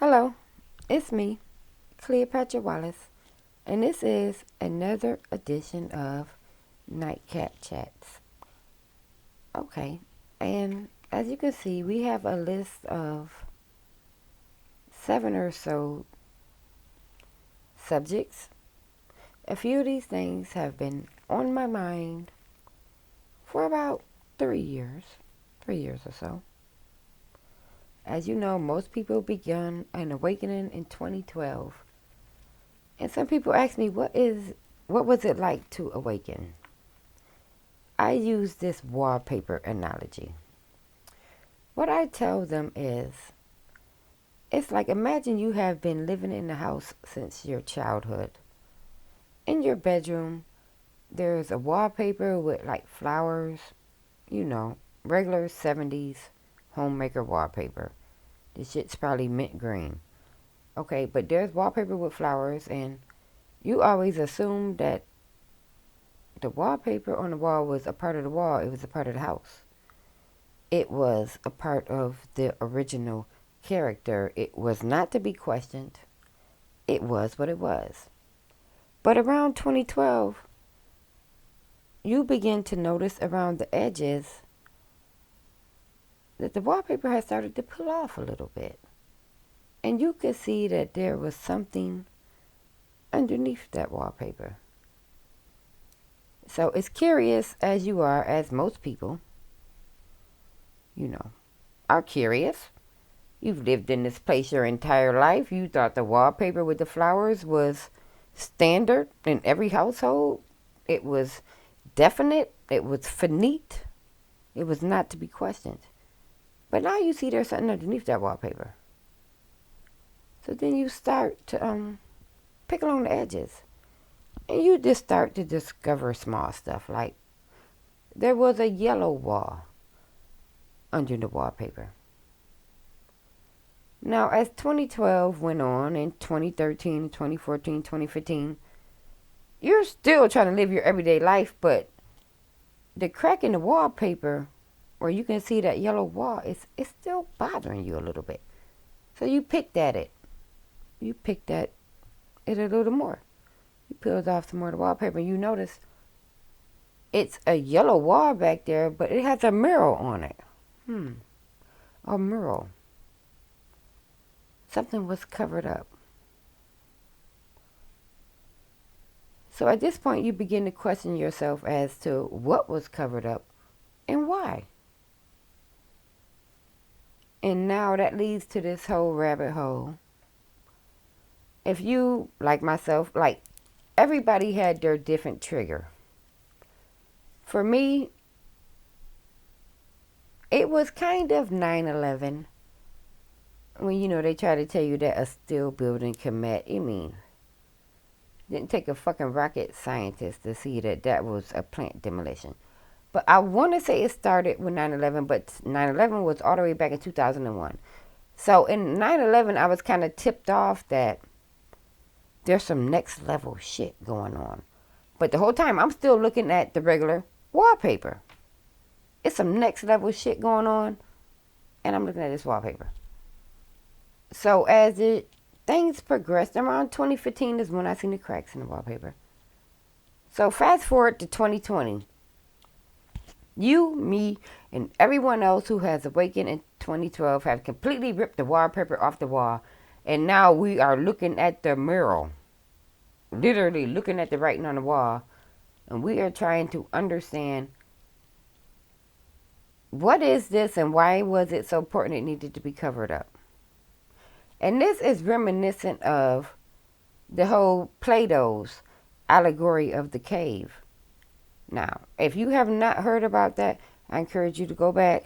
Hello, it's me, Cleopatra Wallace, and this is another edition of Nightcap Chats. Okay, and as you can see, we have a list of 7 or so subjects. A few of these things have been on my mind for about 3 years or so. As you know, most people began an awakening in 2012. And some people ask me, what was it like to awaken? I use this wallpaper analogy. What I tell them is, it's like imagine you have been living in the house since your childhood. In your bedroom, there's a wallpaper with like flowers, regular 70s homemaker wallpaper. This shit's probably mint green. Okay, but there's wallpaper with flowers, and you always assume that the wallpaper on the wall was a part of the wall. It was a part of the house. It was a part of the original character. It was not to be questioned. It was what it was. But around 2012, you begin to notice around the edges that the wallpaper had started to pull off a little bit. And you could see that there was something underneath that wallpaper. So as curious as you are, as most people, are curious. You've lived in this place your entire life. You thought the wallpaper with the flowers was standard in every household. It was definite. It was finite. It was not to be questioned. But now you see there's something underneath that wallpaper. So then you start to pick along the edges. And you just start to discover small stuff. Like there was a yellow wall under the wallpaper. Now, as 2012 went on, and 2013, 2014, 2015, you're still trying to live your everyday life, but the crack in the wallpaper, where you can see that yellow wall, it's still bothering you a little bit. So you picked at it. You picked at it a little more. You peeled off some more of the wallpaper, and you notice it's a yellow wall back there, but it has a mural on it. A mural. Something was covered up. So at this point, you begin to question yourself as to what was covered up and why. And now that leads to this whole rabbit hole. If you, like myself, everybody had their different trigger. For me, it was kind of 9/11. When, they try to tell you that a steel building can melt. Didn't take a fucking rocket scientist to see that was a plant demolition. But I want to say it started with 9/11, but 9/11 was all the way back in 2001. So in 9/11, I was kind of tipped off that there's some next level shit going on. But the whole time, I'm still looking at the regular wallpaper. It's some next level shit going on, and I'm looking at this wallpaper. So as things progressed, around 2015 is when I seen the cracks in the wallpaper. So fast forward to 2020. You, me, and everyone else who has awakened in 2012 have completely ripped the wallpaper off the wall. And now we are looking at the mural. Literally looking at the writing on the wall. And we are trying to understand, what is this and why was it so important it needed to be covered up? And this is reminiscent of the whole Plato's allegory of the cave. Now, if you have not heard about that, I encourage you to go back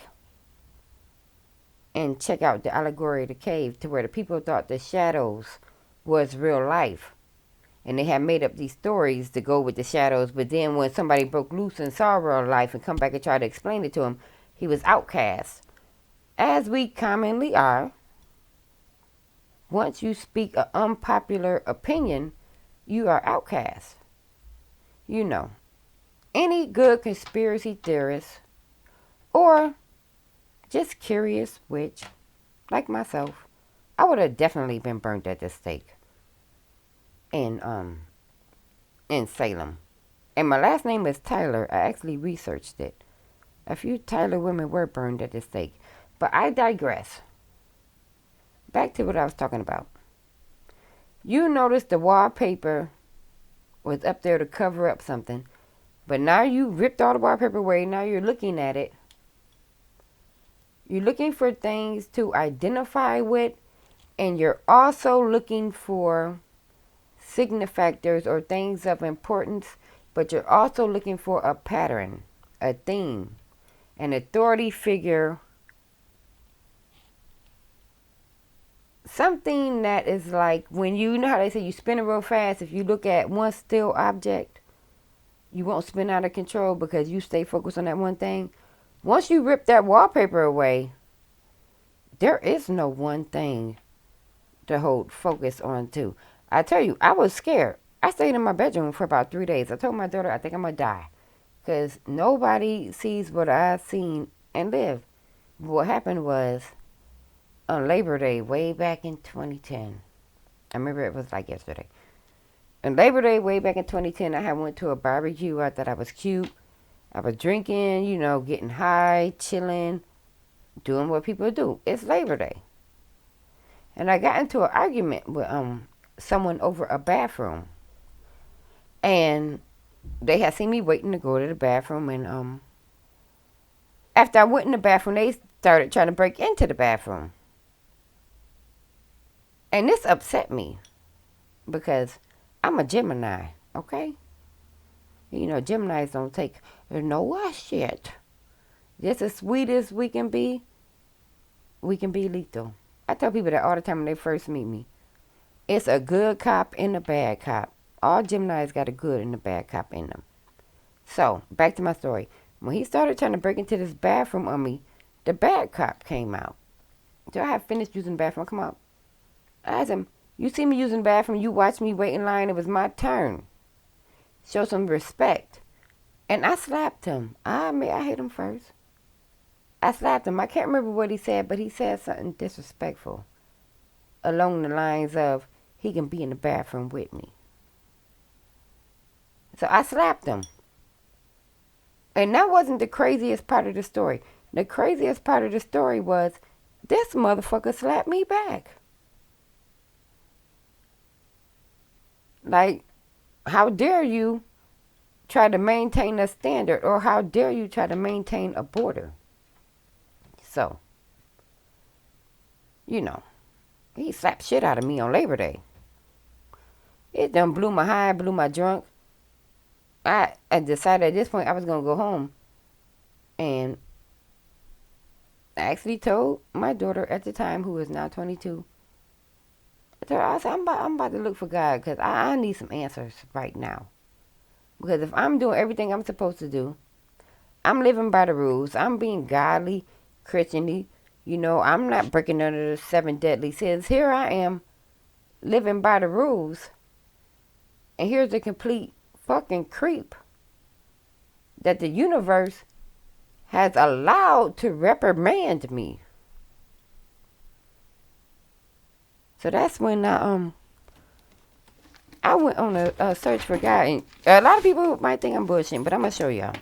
and check out the allegory of the cave, to where the people thought the shadows was real life. And they had made up these stories to go with the shadows. But then when somebody broke loose and saw real life and come back and try to explain it to him, he was outcast. As we commonly are. Once you speak an unpopular opinion, you are outcast. Any good conspiracy theorist, or just curious witch, like myself, I would have definitely been burnt at the stake in Salem. And my last name is Tyler. I actually researched it. A few Tyler women were burned at the stake. But I digress. Back to what I was talking about. You noticed the wallpaper was up there to cover up something. But now you ripped all the wallpaper away. Now you're looking at it. You're looking for things to identify with. And you're also looking for signifactors or things of importance. But you're also looking for a pattern, a theme, an authority figure. Something that is like when you know how they say you spin it real fast. If you look at one still object, you won't spin out of control because you stay focused on that one thing. Once you rip that wallpaper away, there is no one thing to hold focus on to. I tell you, I was scared. I stayed in my bedroom for about 3 days. I told my daughter, I think I'm going to die. Because nobody sees what I've seen and live. But what happened was, on Labor Day, way back in 2010, I remember it was like yesterday. On Labor Day, way back in 2010, I had went to a barbecue. I thought I was cute. I was drinking, getting high, chilling, doing what people do. It's Labor Day. And I got into an argument with someone over a bathroom. And they had seen me waiting to go to the bathroom. And after I went in the bathroom, they started trying to break into the bathroom. And this upset me because I'm a Gemini, okay? Geminis don't take no shit. Just as sweet as we can be lethal. I tell people that all the time when they first meet me. It's a good cop and a bad cop. All Geminis got a good and a bad cop in them. So, back to my story. When he started trying to break into this bathroom on me, the bad cop came out. So I had finished using the bathroom. Come out. I asked him, you see me using the bathroom, you watched me wait in line, it was my turn. Show some respect. And I slapped him. I hit him first. I slapped him. I can't remember what he said, but he said something disrespectful. Along the lines of, he can be in the bathroom with me. So I slapped him. And that wasn't the craziest part of the story. The craziest part of the story was, this motherfucker slapped me back. Like, how dare you try to maintain a standard, or how dare you try to maintain a border? So, he slapped shit out of me on Labor Day. It done blew my high, blew my drunk. I decided at this point I was going to go home. And I actually told my daughter at the time, who is now 22, I said, I'm about to look for God because I need some answers right now. Because if I'm doing everything I'm supposed to do, I'm living by the rules, I'm being godly, Christianly, I'm not breaking none of the 7 deadly sins. Here I am living by the rules. And here's a complete fucking creep that the universe has allowed to reprimand me. So that's when I went on a search for God. And a lot of people might think I'm bullshitting, but I'm going to show y'all.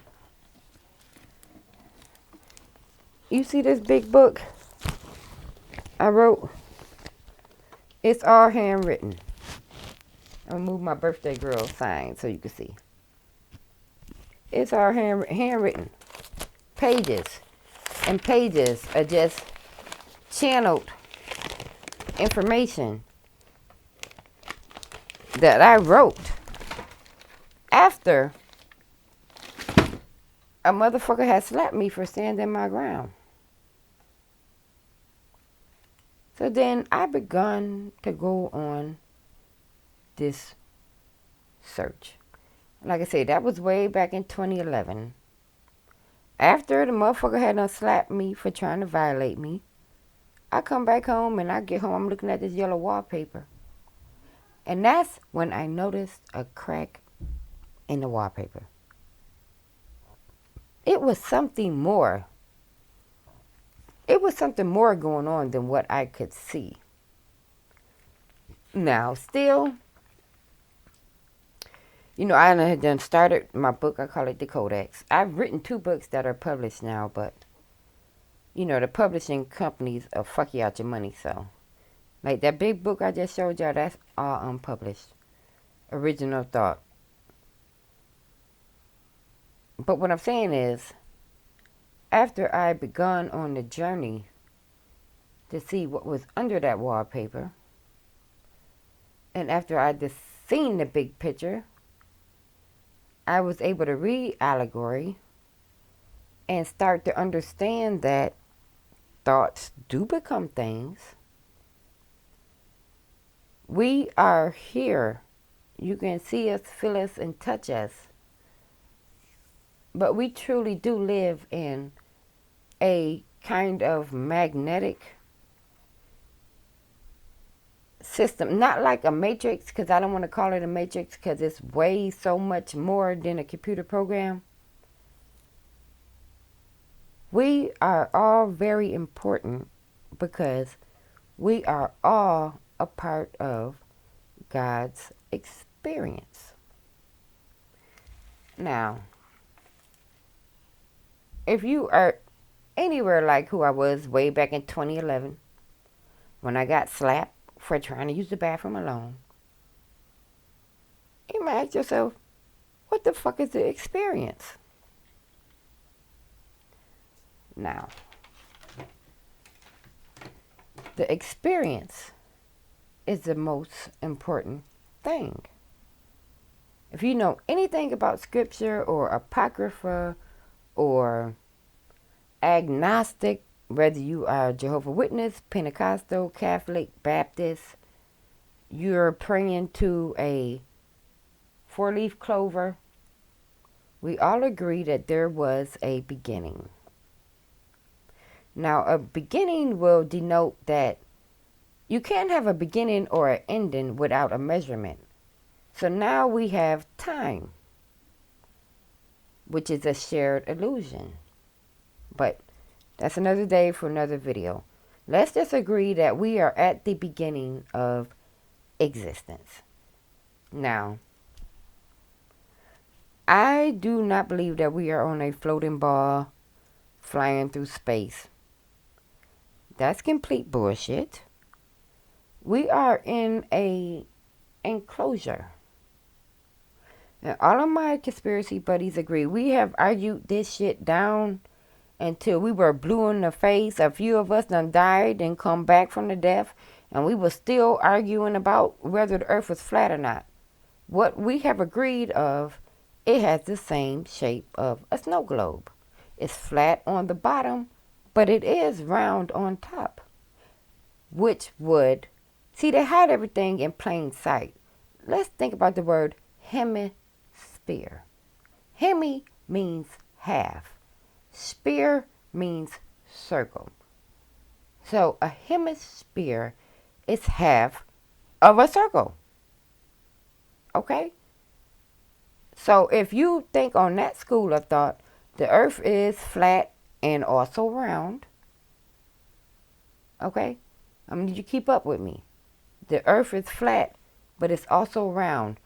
You see this big book I wrote? It's all handwritten. I'm going to move my birthday girl sign so you can see. It's all handwritten. Pages and pages are just channeled information that I wrote after a motherfucker had slapped me for standing my ground. So then I begun to go on this search. Like I said, that was way back in 2011. After the motherfucker had done slapped me for trying to violate me, I come back home and I get home, I'm looking at this yellow wallpaper. And that's when I noticed a crack in the wallpaper. It was something more. It was something more going on than what I could see. Now, still, I had done started my book. I call it the Codex. I've written 2 books that are published now, but the publishing companies are fuck you out your money. So, like that big book I just showed y'all, that's all unpublished, original thought. But what I'm saying is, after I begun on the journey to see what was under that wallpaper, and after I just seen the big picture, I was able to read allegory and start to understand that thoughts do become things. We are here. You can see us, feel us, and touch us. But we truly do live in a kind of magnetic system. Not like a matrix, because I don't want to call it a matrix, because it's way so much more than a computer program. We are all very important because we are all a part of God's experience. Now, if you are anywhere like who I was way back in 2011, when I got slapped for trying to use the bathroom alone, you might ask yourself, what the fuck is the experience? Now, the experience is the most important thing. If you know anything about scripture or apocrypha or agnostic, whether you are Jehovah's Witness, Pentecostal, Catholic, Baptist, you're praying to a 4-leaf clover, we all agree that there was a beginning. Now, a beginning will denote that you can't have a beginning or an ending without a measurement. So now we have time, which is a shared illusion. But that's another day for another video. Let's just agree that we are at the beginning of existence. Now, I do not believe that we are on a floating ball flying through space. That's complete bullshit. We are in a enclosure. And all of my conspiracy buddies agree. We have argued this shit down until we were blue in the face. A few of us done died and come back from the death, and we were still arguing about whether the earth was flat or not. What we have agreed of, it has the same shape of a snow globe. It's flat on the bottom, but it is round on top. Which would, see, they hide everything in plain sight. Let's think about the word hemisphere. Hemi means half. Sphere means circle. So a hemisphere is half of a circle. Okay? So if you think on that school of thought, the earth is flat and also round. Okay? I need you to keep up with me. The earth is flat, but it's also round.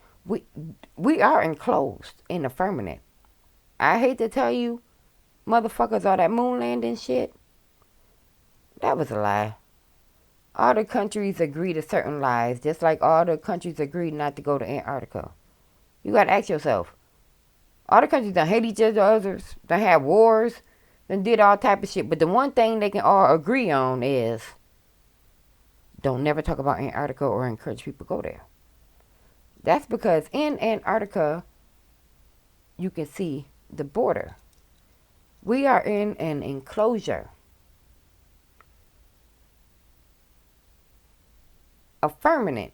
We are enclosed in the firmament. I hate to tell you, motherfuckers, all that moon landing shit, that was a lie. All the countries agree to certain lies, just like all the countries agree not to go to Antarctica. You gotta ask yourself, all the countries done hate each other, done had wars, done did all type of shit, but the one thing they can all agree on is don't never talk about Antarctica or encourage people to go there. That's because in Antarctica, you can see the border. We are in an enclosure. A firmament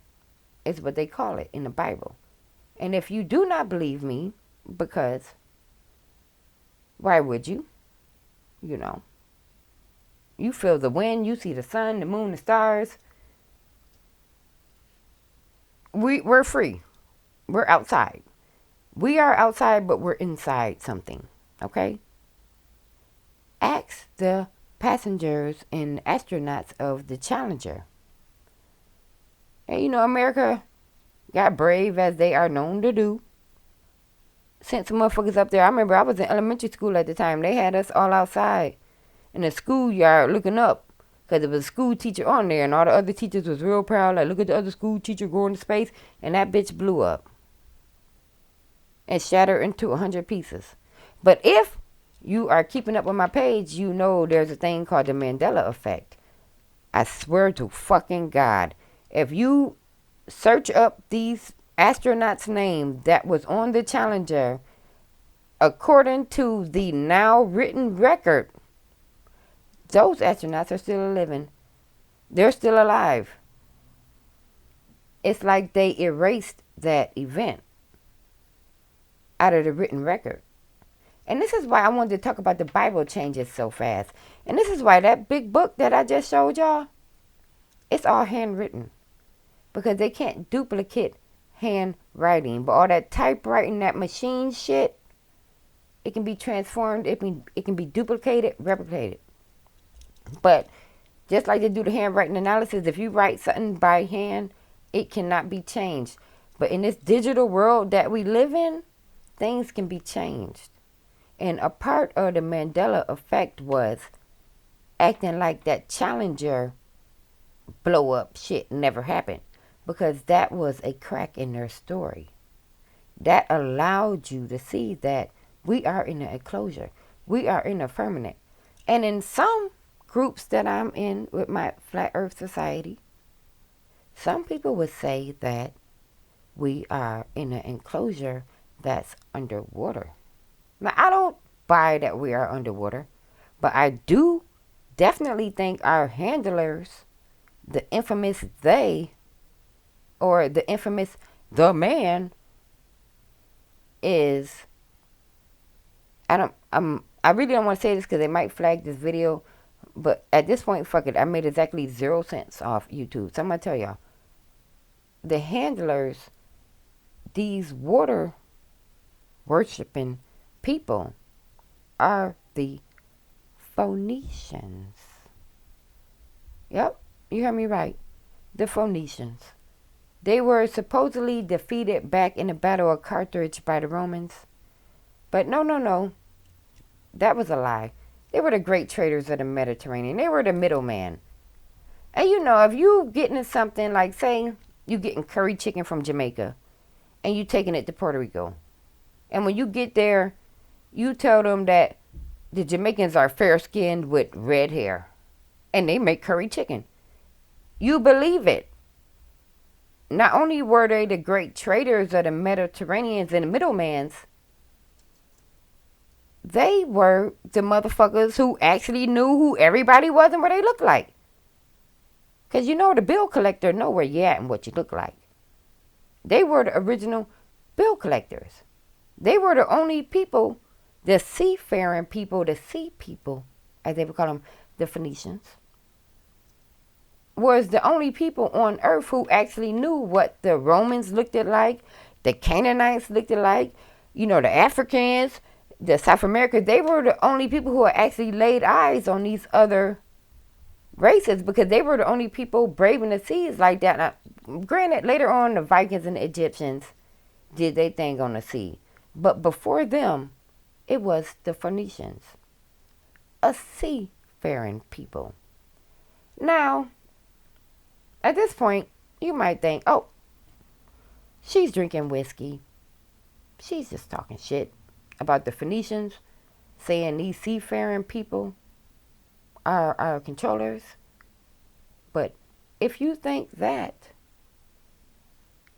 is what they call it in the Bible. And if you do not believe me, because why would you? You know. You feel the wind, you see the sun, the moon, the stars. We're free. We're outside. We are outside, but we're inside something. Okay? Ask the passengers and astronauts of the Challenger. And America got brave as they are known to do. Sent some motherfuckers up there. I remember I was in elementary school at the time. They had us all outside in the schoolyard looking up. Because there was a school teacher on there. And all the other teachers was real proud. Like, look at the other school teacher going to space. And that bitch blew up. And shattered into 100 pieces. But if you are keeping up with my page, you know there's a thing called the Mandela effect. I swear to fucking God. If you search up these astronauts' name that was on the Challenger, according to the now written record, those astronauts are still living. They're still alive. It's like they erased that event out of the written record. And this is why I wanted to talk about the Bible changes so fast. And this is why that big book that I just showed y'all, it's all handwritten. Because they can't duplicate handwriting. But all that typewriting, that machine shit, it can be transformed. It can be duplicated, replicated. But just like they do the handwriting analysis, if you write something by hand, it cannot be changed. But in this digital world that we live in, things can be changed. And a part of the Mandela effect was acting like that Challenger blow up shit never happened. Because that was a crack in their story. That allowed you to see that we are in an enclosure. We are in a firmament. And in some groups that I'm in with my Flat Earth Society, some people would say that we are in an enclosure that's underwater. Now, I don't buy that we are underwater, but I do definitely think our handlers, the infamous they, or the infamous the man, is, I really don't want to say this because they might flag this video, but at this point, fuck it, I made exactly 0 cents off YouTube. So I'm going to tell y'all, the handlers, these water worshiping people, are the Phoenicians. Yep, you heard me right. The Phoenicians. They were supposedly defeated back in the Battle of Carthage by the Romans. But no. That was a lie. They were the great traders of the Mediterranean. They were the middleman. And if you getting something like, say, you getting curry chicken from Jamaica, and you taking it to Puerto Rico. And when you get there, you tell them that the Jamaicans are fair-skinned with red hair. And they make curry chicken. You believe it. Not only were they the great traders of the Mediterraneans and the middlemans, they were the motherfuckers who actually knew who everybody was and what they looked like. Because the bill collector know where you at and what you look like. They were the original bill collectors. They were the only people, the seafaring people, the sea people, as they would call them, the Phoenicians, was the only people on earth who actually knew what the Romans looked like, the Canaanites looked like, the Africans, the South Americans. They were the only people who actually laid eyes on these other races because they were the only people braving the seas like that. Now, granted, later on, the Vikings and the Egyptians did their thing on the sea. But before them, it was the Phoenicians, a seafaring people. Now, at this point, you might think, oh, she's drinking whiskey. She's just talking shit about the Phoenicians, saying these seafaring people are our controllers. But if you think that,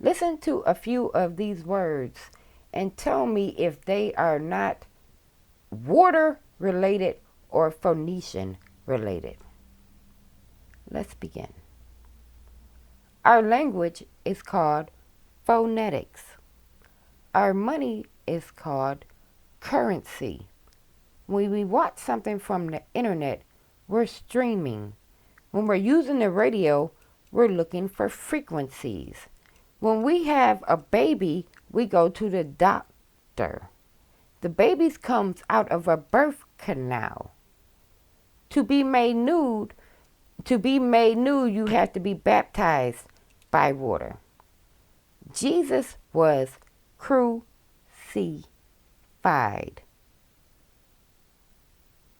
listen to a few of these words and tell me if they are not water related or Phoenician related. Let's begin. Our language is called phonetics. Our money is called currency. When we watch something from the internet, we're streaming. When we're using the radio, we're looking for frequencies. When we have a baby, we go to the doctor. The baby comes out of a birth canal. To be made new, you have to be baptized by water. Jesus was crucified.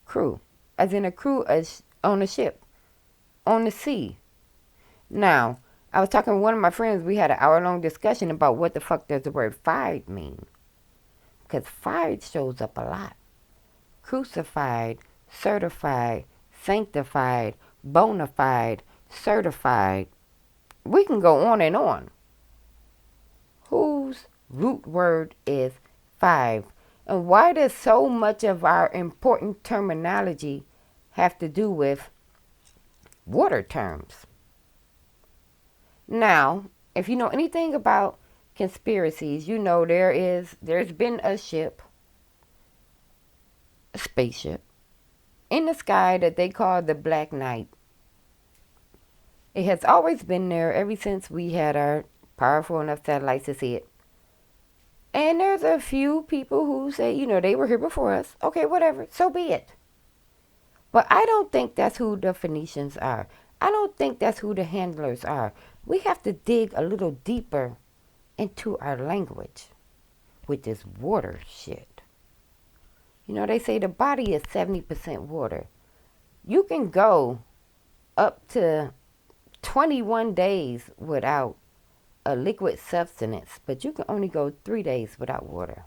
Crew, as in a crew on a ship, on the sea. Now, I was talking with one of my friends. We had an hour-long discussion about what the fuck does the word "fied" mean. Because "fied" shows up a lot. Crucified, certified, sanctified, bona fide, certified. We can go on and on. Whose root word is five? And why does so much of our important terminology have to do with water terms? Now, if you know anything about conspiracies, you know there's been a spaceship, in the sky that they call the Black Knight. It has always been there ever since we had our powerful enough satellites to see it. And there's a few people who say, they were here before us. Okay, whatever, so be it. But I don't think that's who the Phoenicians are. I don't think that's who the handlers are. We have to dig a little deeper into our language with this water shit. They say the body is 70% water. You can go up to 21 days without a liquid substance, but you can only go 3 days without water.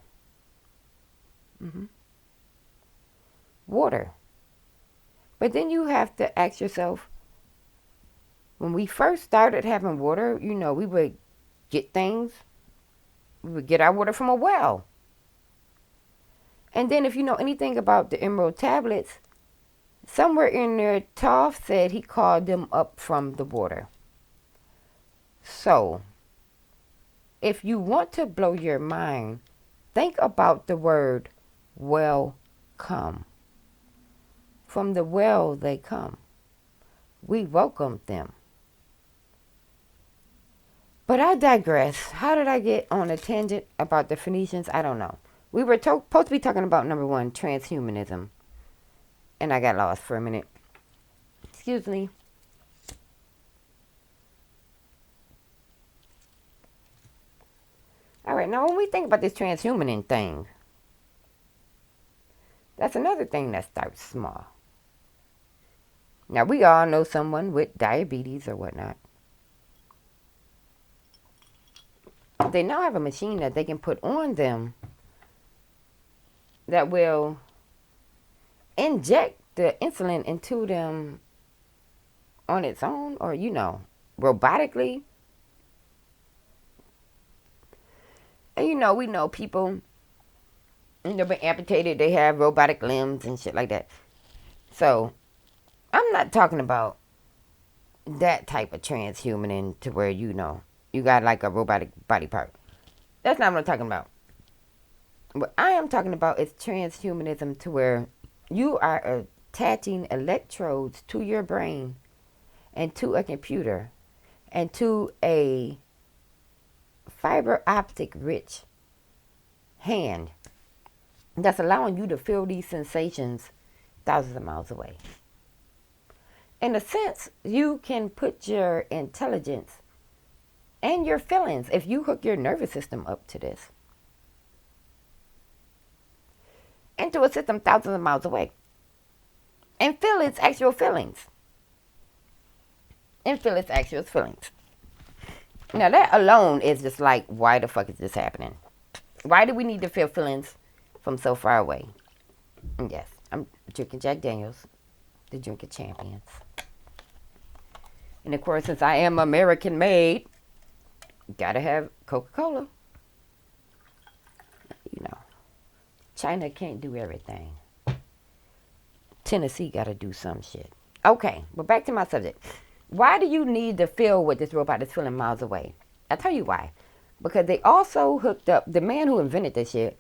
Water. But then you have to ask yourself, when we first started having water, we would get things. We would get our water from a well. And then if you know anything about the Emerald Tablets, somewhere in there, Toph said he called them up from the water. So, if you want to blow your mind, think about the word welcome. From the well they come. We welcomed them. But I digress. How did I get on a tangent about the Phoenicians? I don't know. We were supposed to be talking about number 1, transhumanism. And I got lost for a minute. Excuse me. All right, now when we think about this transhumanin thing, that's another thing that starts small. Now, we all know someone with diabetes or whatnot. They now have a machine that they can put on them that will inject the insulin into them on its own, or, robotically. And, we know people, they've been amputated, they have robotic limbs and shit like that. So, I'm not talking about that type of transhumanin to where, you got like a robotic body part. That's not what I'm talking about. What I am talking about is transhumanism to where you are attaching electrodes to your brain and to a computer and to a fiber optic rich hand that's allowing you to feel these sensations thousands of miles away. In a sense, you can put your intelligence and your feelings, if you hook your nervous system up to this, into a system thousands of miles away, and feel its actual feelings. Now that alone is just like, why the fuck is this happening? Why do we need to feel feelings from so far away? And yes, I'm drinking Jack Daniels, the drink of champions. And of course, since I am American made, gotta have Coca-Cola. China can't do everything. Tennessee gotta do some shit. Okay, but back to my subject. Why do you need to feel what this robot is feeling miles away? I'll tell you why. Because they also hooked up, the man who invented this shit,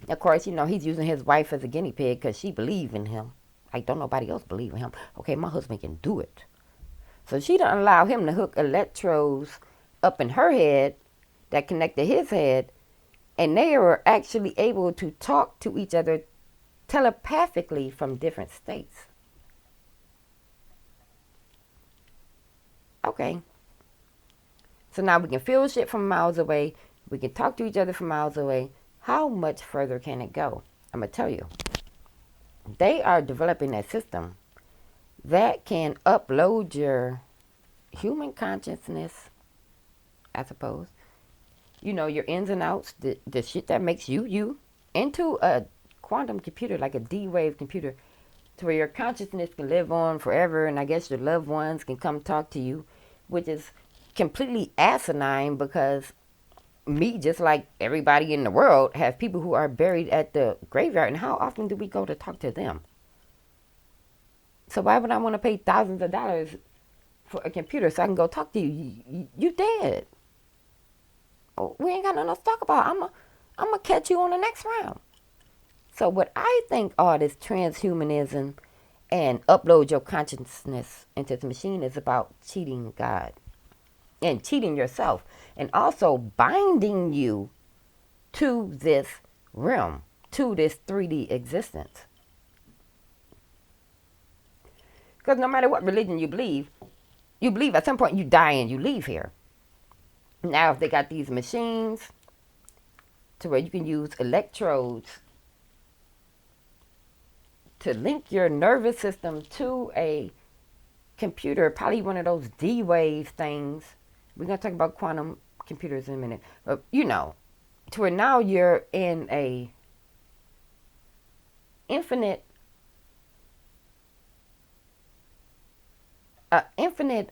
of course, he's using his wife as a guinea pig because she believes in him. Like, don't nobody else believe in him. Okay, my husband can do it. So she don't allow him to hook electrodes up in her head that connect to his head, and they are actually able to talk to each other telepathically from different states. Okay. So now we can feel shit from miles away. We can talk to each other from miles away. How much further can it go? I'm going to tell you. They are developing a system that can upload your human consciousness, I suppose, you know, your ins and outs, the shit that makes you, you, into a quantum computer, like a D-Wave computer, to where your consciousness can live on forever, and I guess your loved ones can come talk to you, which is completely asinine because me, just like everybody in the world, have people who are buried at the graveyard, and how often do we go to talk to them? So why would I want to pay thousands of dollars for a computer so I can go talk to you? You dead. Oh, we ain't got nothing else to talk about. I'm going to catch you on the next round. So what I think all this transhumanism and upload your consciousness into the machine is about cheating God and cheating yourself, and also binding you to this realm, to this 3D existence. Because no matter what religion you believe at some point you die and you leave here. Now if they got these machines to where you can use electrodes to link your nervous system to a computer, probably one of those D-Wave things. We're going to talk about quantum computers in a minute. But, you know, to where now you're in a infinite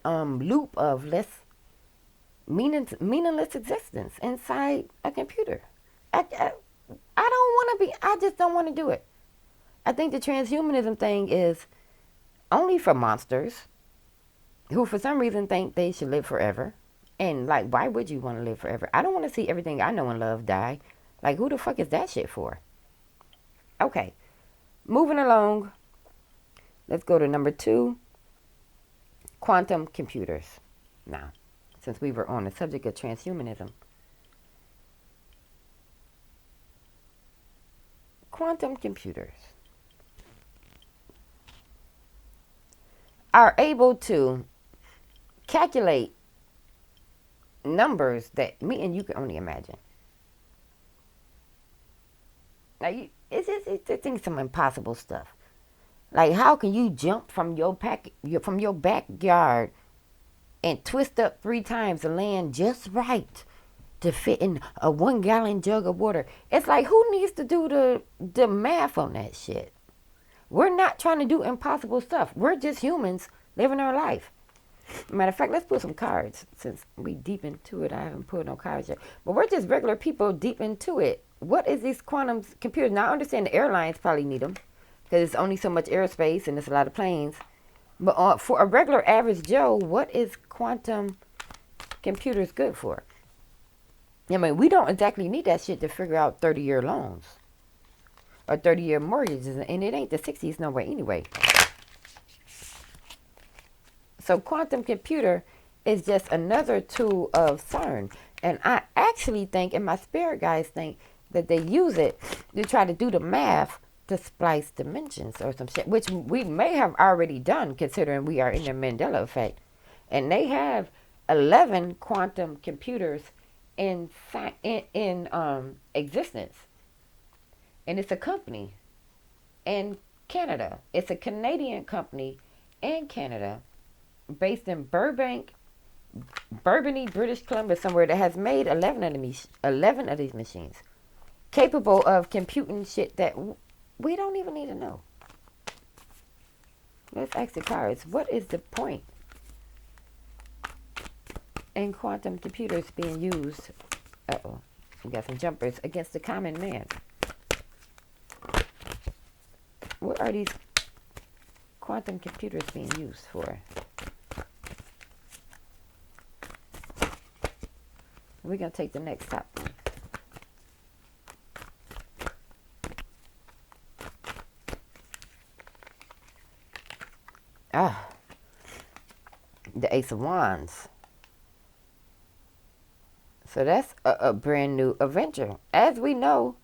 loop of meaningless existence inside a computer. I just don't want to do it. I think the transhumanism thing is only for monsters who for some reason think they should live forever. And like, why would you want to live forever? I don't want to see everything I know and love die. Like, who the fuck is that shit for? Okay, moving along. Let's go to number 2, quantum computers. Now, since we were on the subject of transhumanism, quantum computers are able to calculate numbers that me and you can only imagine. Now, it's some impossible stuff. Like, how can you jump from your backyard and twist up 3 times to land just right to fit in a 1-gallon jug of water? It's like, who needs to do the math on that shit? We're not trying to do impossible stuff. We're just humans living our life. Matter of fact, let's put some cards, since we deep into it. I haven't put no cards yet. But we're just regular people deep into it. What is these quantum computers? Now, I understand the airlines probably need them because it's only so much airspace and there's a lot of planes. But for a regular average Joe, what is quantum computers good for? I mean, we don't exactly need that shit to figure out 30-year loans or 30-year mortgages. And it ain't the 60s no way anyway. So quantum computer is just another tool of CERN. And I actually think, and my spirit guides think, that they use it to try to do the math to splice dimensions or some shit, which we may have already done considering we are in the Mandela effect. And they have 11 quantum computers in existence. And it's a company in Canada. It's a Canadian company in Canada, based in Burbank, British Columbia, somewhere, that has made 11 of these machines, capable of computing shit that we don't even need to know. Let's ask the cards. What is the point in quantum computers being used? Uh-oh. We got some jumpers against the common man. What are these quantum computers being used for? We're going to take the next top one. The Ace of Wands. So that's a brand new adventure. As we know,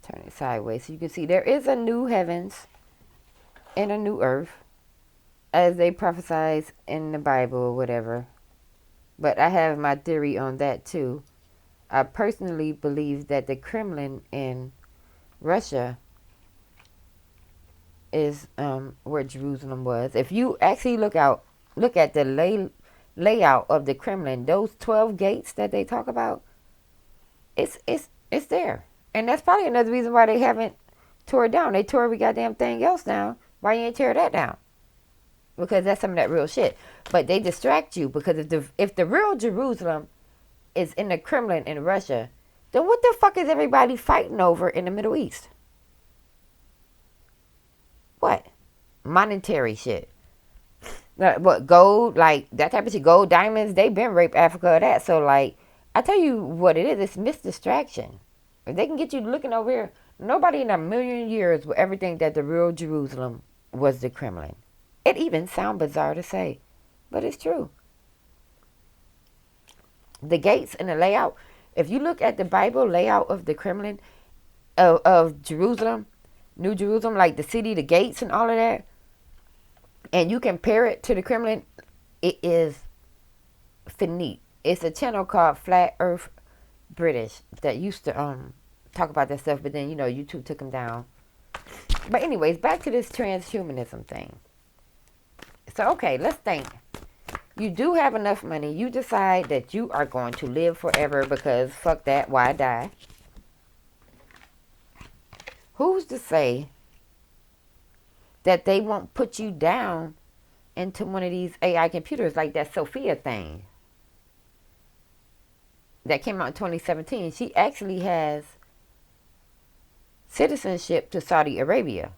turn it sideways so you can see there is a new heavens and a new earth, as they prophesied in the Bible or whatever. But I have my theory on that too. I personally believe that the Kremlin in Russia is where Jerusalem was. If you actually look at the layout of the Kremlin, those 12 gates that they talk about, it's there, and that's probably another reason why they haven't tore it down. They tore every goddamn thing else down. Why you ain't tear that down? Because that's some of that real shit. But they distract you because if the real Jerusalem is in the Kremlin in Russia, then what the fuck is everybody fighting over in the Middle East? What? Monetary shit. What, gold, like that type of shit, gold, diamonds, they been raped Africa of that. So like, I tell you what it is, it's misdistraction. If they can get you looking over here, nobody in a million years will ever think that the real Jerusalem was the Kremlin. It even sounds bizarre to say, but it's true. The gates and the layout, if you look at the Bible layout of the Kremlin, of Jerusalem, New Jerusalem, like the city, the gates and all of that, and you compare it to the Kremlin, it is finite. It's a channel called Flat Earth British that used to talk about that stuff, but then YouTube took them down. But anyways, back to this transhumanism thing. So okay, let's think. You do have enough money. You decide that you are going to live forever because fuck that, why die? Who's to say that they won't put you down into one of these AI computers like that Sophia thing that came out in 2017? She actually has citizenship to Saudi Arabia,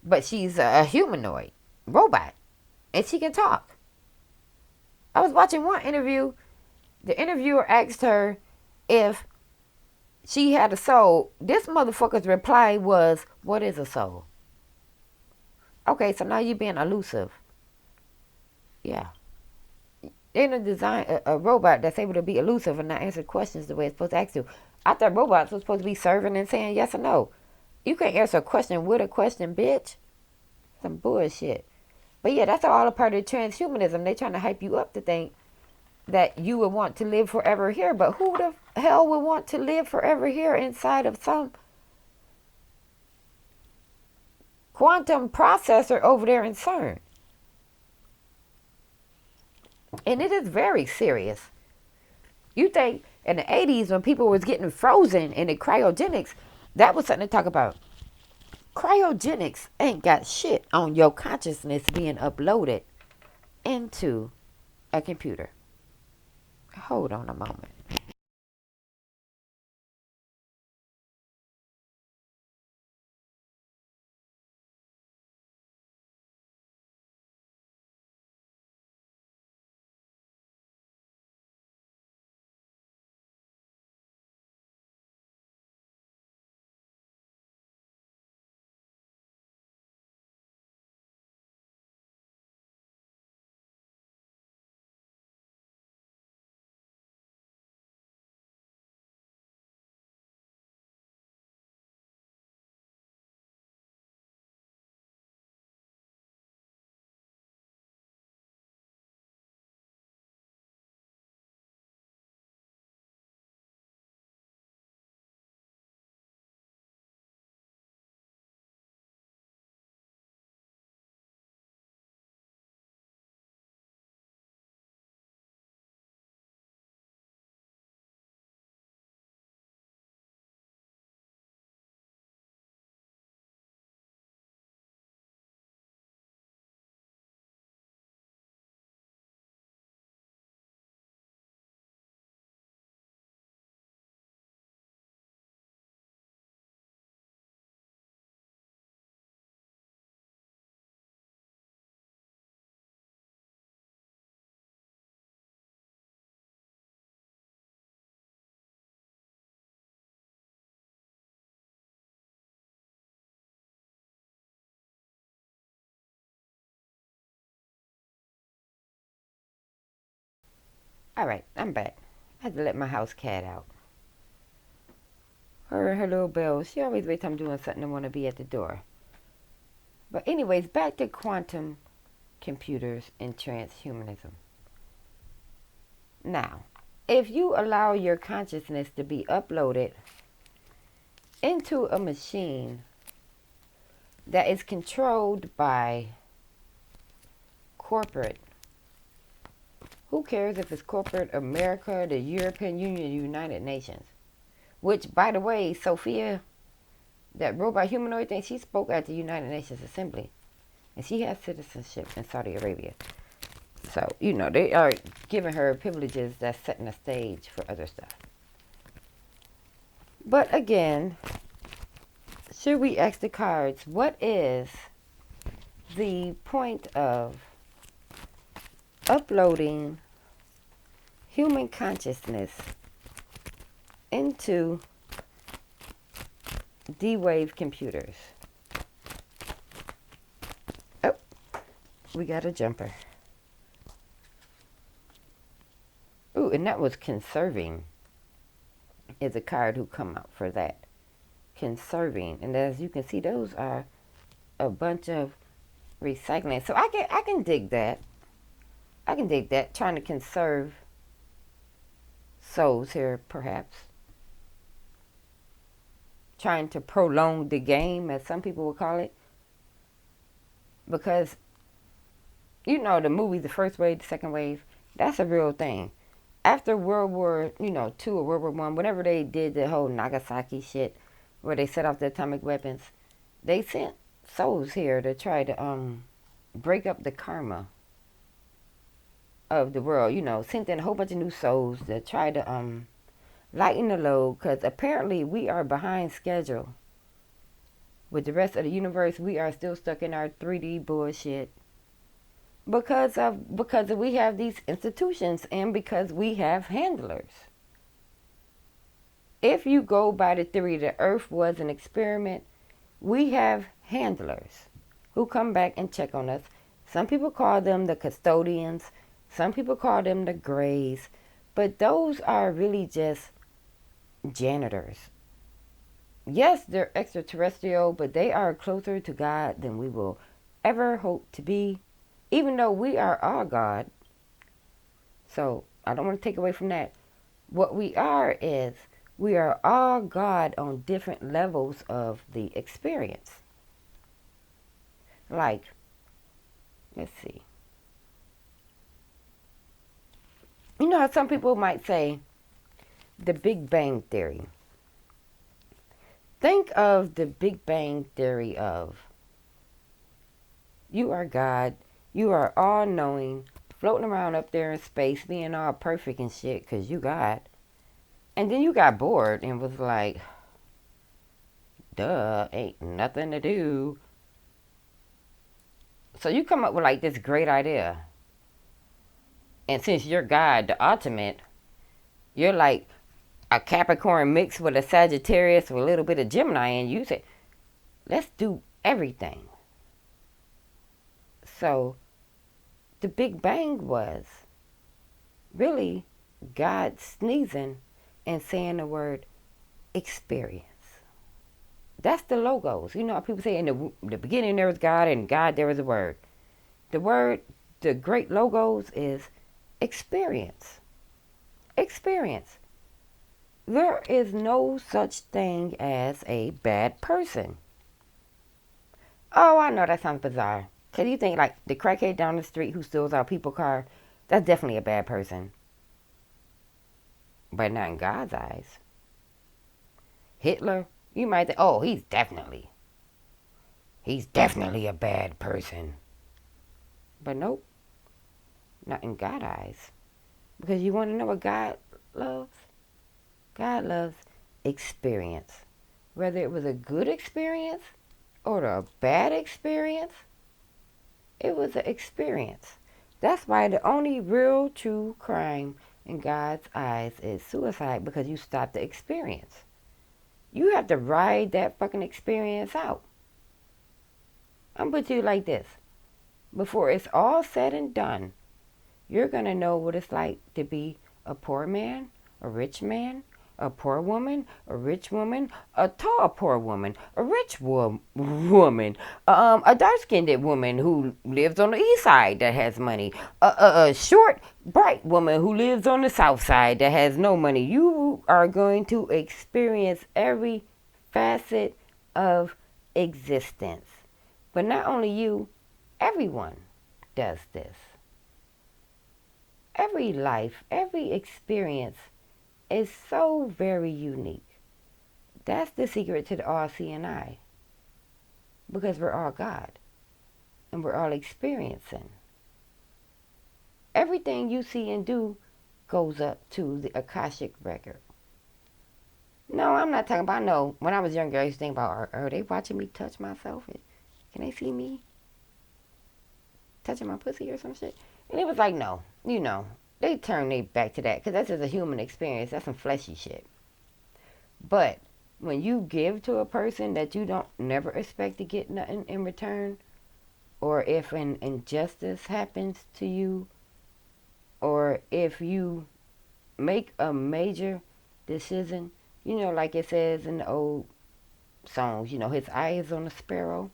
but she's a humanoid robot and she can talk. I was watching one interview. The interviewer asked her if she had a soul. This motherfucker's reply was, "What is a soul?" Okay, so now you're being elusive. Yeah. They're going to design a robot that's able to be elusive and not answer questions the way it's supposed to ask you. I thought robots were supposed to be serving and saying yes or no. You can't answer a question with a question, bitch. Some bullshit. But yeah, that's all a part of transhumanism. They're trying to hype you up to think that you would want to live forever here. But who the hell would want to live forever here inside of some quantum processor over there in CERN? And it is very serious. You think in the 80s when people was getting frozen in the cryogenics, that was something to talk about. Cryogenics ain't got shit on your consciousness being uploaded into a computer. Hold on a moment. All right, I'm back. I had to let my house cat out. Her and her little bells. She always waits till I'm doing something and want to be at the door. But anyways, back to quantum computers and transhumanism. Now, if you allow your consciousness to be uploaded into a machine that is controlled by corporate, who cares if it's corporate America, the European Union, the United Nations? Which, by the way, Sophia, that robot humanoid thing, she spoke at the United Nations Assembly. And she has citizenship in Saudi Arabia. So, they are giving her privileges that's setting the stage for other stuff. But again, should we ask the cards, what is the point of uploading human consciousness into D-Wave computers? Oh, we got a jumper. Ooh, and that was conserving is a card who come out for that. Conserving. And as you can see, those are a bunch of recycling. So I can dig that. I can dig that. Trying to conserve souls here, perhaps. Trying to prolong the game, as some people would call it. Because, the movie, the first wave, the second wave, that's a real thing. After World War, II or World War I, whenever they did the whole Nagasaki shit, where they set off the atomic weapons, they sent souls here to try to break up the karma of the world. Sent in a whole bunch of new souls to try to lighten the load, because apparently we are behind schedule. With the rest of the universe, we are still stuck in our 3D bullshit. Because we have these institutions and because we have handlers. If you go by the theory that Earth was an experiment, we have handlers who come back and check on us. Some people call them the custodians. Some people call them the grays. But those are really just janitors. Yes, they're extraterrestrial, but they are closer to God than we will ever hope to be. Even though we are all God. So, I don't want to take away from that. What we are is, we are all God on different levels of the experience. Like, let's see. How some people might say, the Big Bang Theory. Think of the Big Bang Theory of, you are God. You are all-knowing, floating around up there in space, being all perfect and shit, because you God. And then you got bored and was like, duh, ain't nothing to do. So you come up with like this great idea. And since you're God, the ultimate, you're like a Capricorn mixed with a Sagittarius with a little bit of Gemini, and you say, let's do everything. So, the Big Bang was really God sneezing and saying the word experience. That's the logos. How people say in the beginning there was God, and God there was a word. The word, the great logos is experience. Experience. There is no such thing as a bad person. Oh, I know that sounds bizarre. Can you think like the crackhead down the street who steals our people car? That's definitely a bad person. But not in God's eyes. Hitler, you might think, oh, he's definitely a bad person. But nope, not in God's eyes. Because you want to know what God loves? God loves experience. Whether it was a good experience or a bad experience, it was an experience. That's why the only real true crime in God's eyes is suicide, because you stopped the experience. You have to ride that fucking experience out. I'm going to put you like this. Before it's all said and done, you're going to know what it's like to be a poor man, a rich man, a poor woman, a rich woman, a tall poor woman, a rich woman, a dark-skinned woman who lives on the east side that has money, a short, bright woman who lives on the south side that has no money. You are going to experience every facet of existence. But not only you, everyone does this. Every life, every experience is so very unique. That's the secret to the all-seeing eye. Because we're all God. And we're all experiencing. Everything you see and do goes up to the Akashic record. No, I'm not talking about, no. When I was younger, I used to think about, are they watching me touch myself? Can they see me touching my pussy or some shit? And it was like, no. They turn their back to that because that's just a human experience. That's some fleshy shit. But when you give to a person that you don't never expect to get nothing in return, or if an injustice happens to you, or if you make a major decision, like it says in the old songs, his eye is on the sparrow.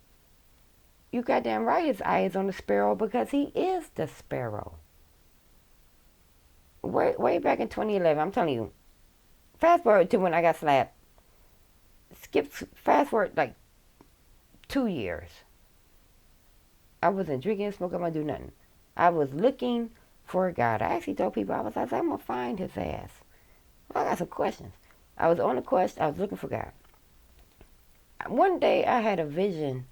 You goddamn right his eye is on the sparrow because he is the sparrow. Way back in 2011, I'm telling you, fast forward to when I got slapped. Fast forward like 2 years. I wasn't drinking, smoking, I wasn't doing nothing. I was looking for God. I actually told people, I was like, I'm going to find his ass. Well, I got some questions. I was on a quest. I was looking for God. One day I had a vision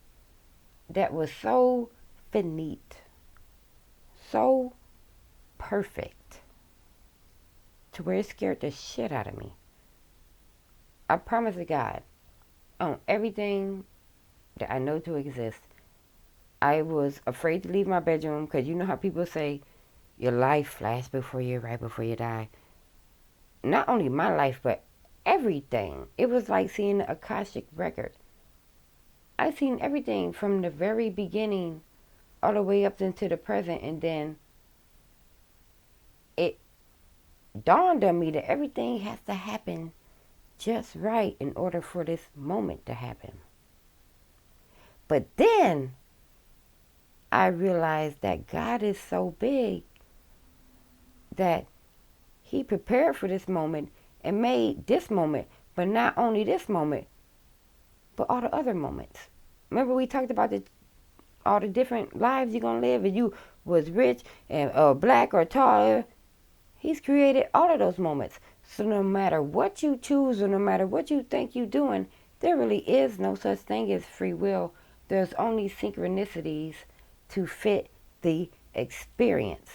that was so finite, so perfect, to where it scared the shit out of me. I promise to God, on everything that I know to exist, I was afraid to leave my bedroom because you know how people say your life flashes before you, right before you die. Not only my life, but everything. It was like seeing the Akashic record. I seen everything from the very beginning all the way up into the present, and then it dawned on me that everything has to happen just right in order for this moment to happen. But then I realized that God is so big that he prepared for this moment and made this moment, but not only this moment, but all the other moments. Remember we talked about all the different lives you're going to live, and you was rich and black or tall. He's created all of those moments. So no matter what you choose or no matter what you think you're doing, there really is no such thing as free will. There's only synchronicities to fit the experience.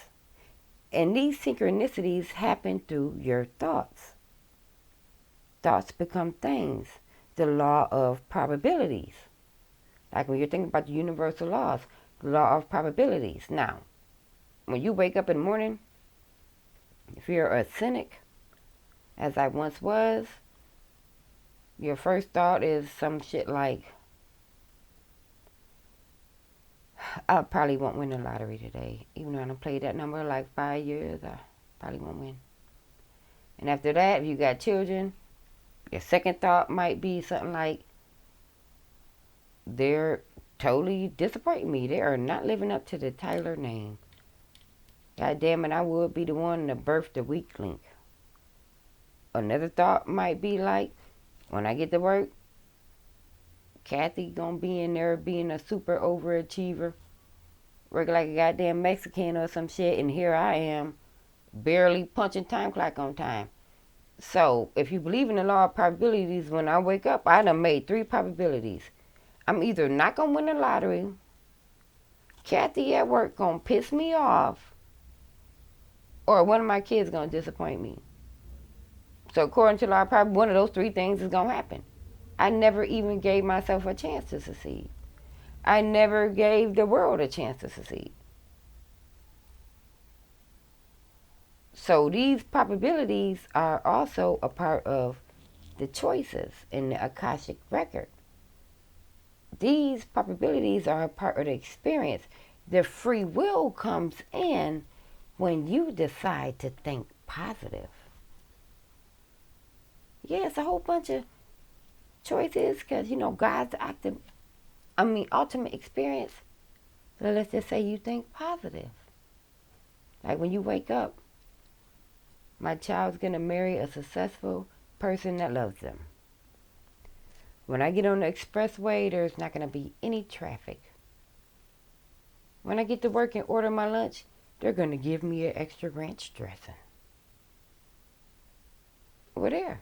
And these synchronicities happen through your thoughts. Thoughts become things. The law of probabilities. Like when you're thinking about the universal laws, the law of probabilities. Now, when you wake up in the morning, if you're a cynic, as I once was, your first thought is some shit like, I probably won't win the lottery today. Even though I don't play that number like 5 years, I probably won't win. And after that, if you got children, your second thought might be something like, they're totally disappointing me. They are not living up to the Tyler name. God damn it, I would be the one to birth the weak link. Another thought might be like, when I get to work, Kathy gonna be in there being a super overachiever, working like a goddamn Mexican or some shit, and here I am, barely punching time clock on time. So, if you believe in the law of probabilities, when I wake up, I done made 3 probabilities. I'm either not gonna win the lottery, Kathy at work gonna piss me off, or one of my kids gonna disappoint me. So according to law of probability, one of those 3 things is gonna happen. I never even gave myself a chance to succeed. I never gave the world a chance to succeed. So these probabilities are also a part of the choices in the Akashic record. These probabilities are a part of the experience. The free will comes in when you decide to think positive. Yeah, it's a whole bunch of choices because, God's ultimate experience. So let's just say you think positive. Like when you wake up, my child's going to marry a successful person that loves them. When I get on the expressway, there's not going to be any traffic. When I get to work and order my lunch, they're going to give me an extra ranch dressing. Well, there.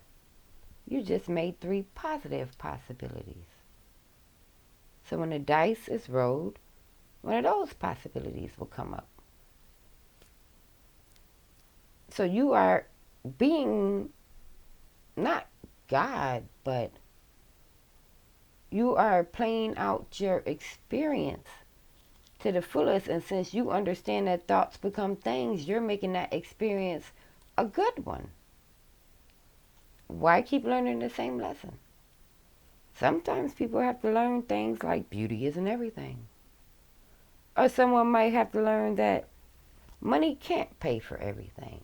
You just made 3 positive possibilities. So when the dice is rolled, one of those possibilities will come up. So you are being not God, but you are playing out your experience to the fullest. And since you understand that thoughts become things, you're making that experience a good one. Why keep learning the same lesson? Sometimes people have to learn things like beauty isn't everything. Or someone might have to learn that money can't pay for everything.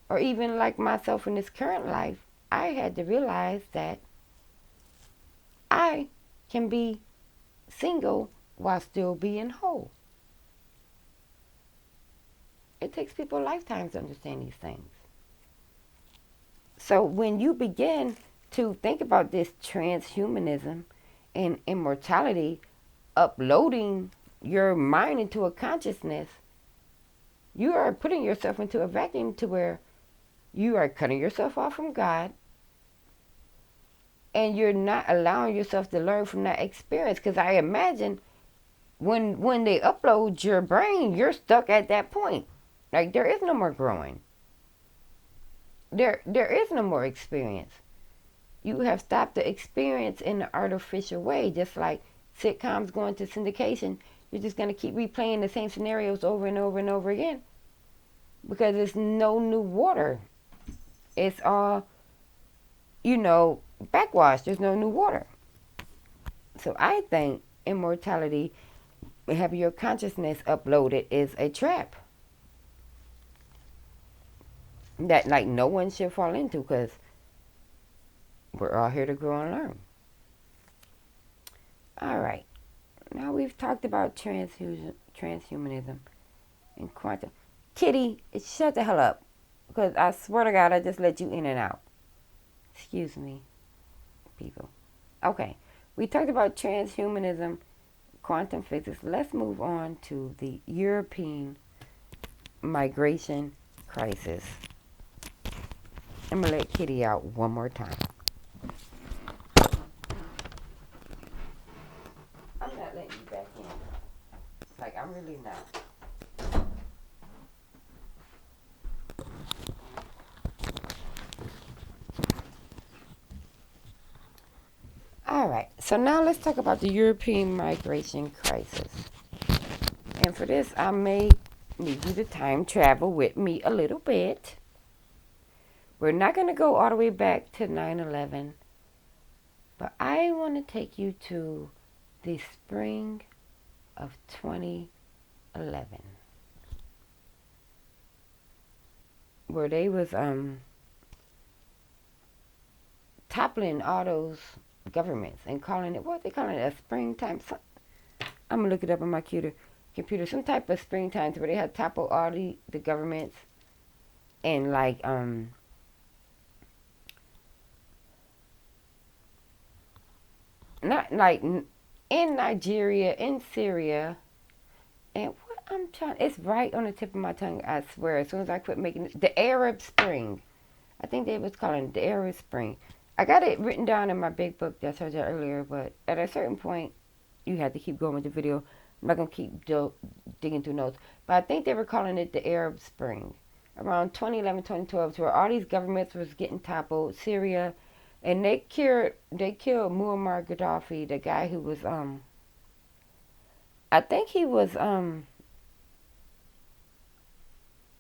Or even like myself in this current life, I had to realize that I can be single while still being whole. It takes people lifetimes to understand these things. So when you begin to think about this transhumanism and immortality, uploading your mind into a consciousness, you are putting yourself into a vacuum to where you are cutting yourself off from God, and you're not allowing yourself to learn from that experience. Because I imagine when they upload your brain, you're stuck at that point. Like there is no more growing. There is no more experience. You have stopped the experience in the artificial way, just like sitcoms going to syndication. You're just going to keep replaying the same scenarios over and over and over again because there's no new water. It's all, backwash. There's no new water. So I think immortality, having your consciousness uploaded, is a trap that like no one should fall into because we're all here to grow and learn. All right. Now we've talked about transhumanism and quantum. Kitty, shut the hell up. Because I swear to God, I just let you in and out. Excuse me, people. Okay. We talked about transhumanism, quantum physics. Let's move on to the European migration crisis. I'm going to let Kitty out one more time. I'm not letting you back in. Like, I'm really not. All right, so now let's talk about the European migration crisis. And for this, I may need you to time travel with me a little bit. We're not going to go all the way back to 9/11, but I want to take you to the spring of 2011, where they was toppling all those governments and calling it, what they calling it, a springtime. I'm gonna look it up on my computer. Some type of springtime where they had toppled all the governments and like not like in Nigeria, in Syria, and what I'm trying, it's right on the tip of my tongue, I swear. As soon as I quit making it, the Arab Spring. I think they was calling it the Arab Spring. I got it written down in my big book that I told you earlier, but at a certain point, you had to keep going with the video. I'm not going to keep digging through notes. But I think they were calling it the Arab Spring. Around 2011, 2012, where all these governments was getting toppled. Syria, and they killed Muammar Gaddafi, the guy who was, I think he was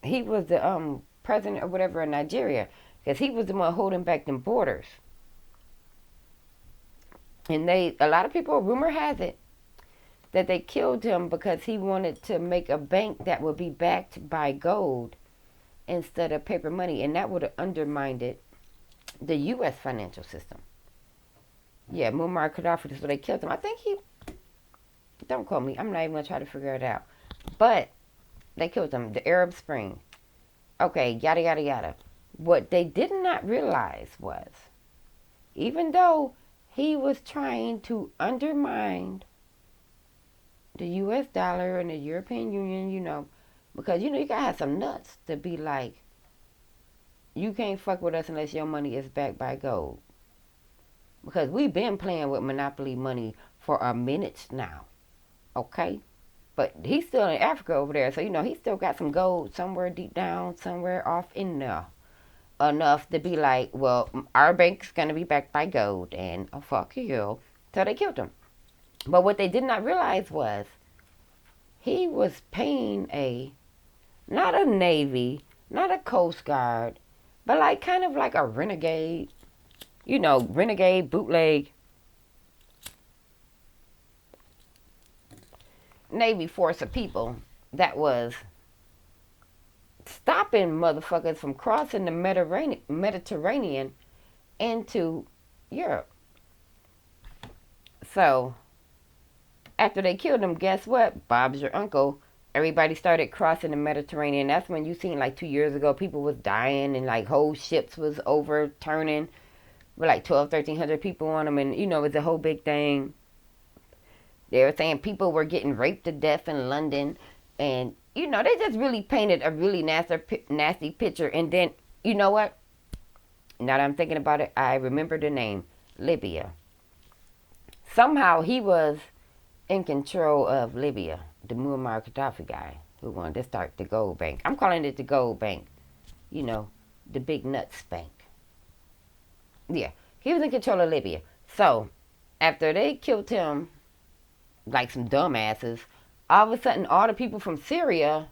the president or whatever in Nigeria, because he was the one holding back them borders. And a lot of people, rumor has it, that they killed him because he wanted to make a bank that would be backed by gold. instead of paper money, and that would have undermined the U.S. financial system. Yeah, Muammar Gaddafi, so they killed him. I think he, don't quote me, I'm not even going to try to figure it out. But they killed him, the Arab Spring. Okay, yada, yada, yada. What they did not realize was, even though he was trying to undermine the U.S. dollar and the European Union, because, you got to have some nuts to be like, you can't fuck with us unless your money is backed by gold. Because we've been playing with monopoly money for a minute now, okay? But he's still in Africa over there, so, he still got some gold somewhere deep down, somewhere off in there. Enough to be like, well, our bank's going to be backed by gold, and fuck you. So they killed him. But what they did not realize was he was paying not a Navy, not a Coast Guard, but like kind of like a renegade, renegade, bootleg Navy force of people that was stopping motherfuckers from crossing the Mediterranean into Europe. So, after they killed him, guess what? Bob's your uncle. Everybody started crossing the Mediterranean. That's when you seen like 2 years ago, people was dying and like whole ships was overturning with like 1,300 people on them. And, it was a whole big thing. They were saying people were getting raped to death in London. And, they just really painted a really nasty picture. And then, you know what? Now that I'm thinking about it, I remember the name. Libya. Somehow he was in control of Libya. The Muammar Gaddafi guy who wanted to start the gold bank. I'm calling it the gold bank. The big nuts bank. Yeah. He was in control of Libya. So, after they killed him, like some dumbasses, all of a sudden all the people from Syria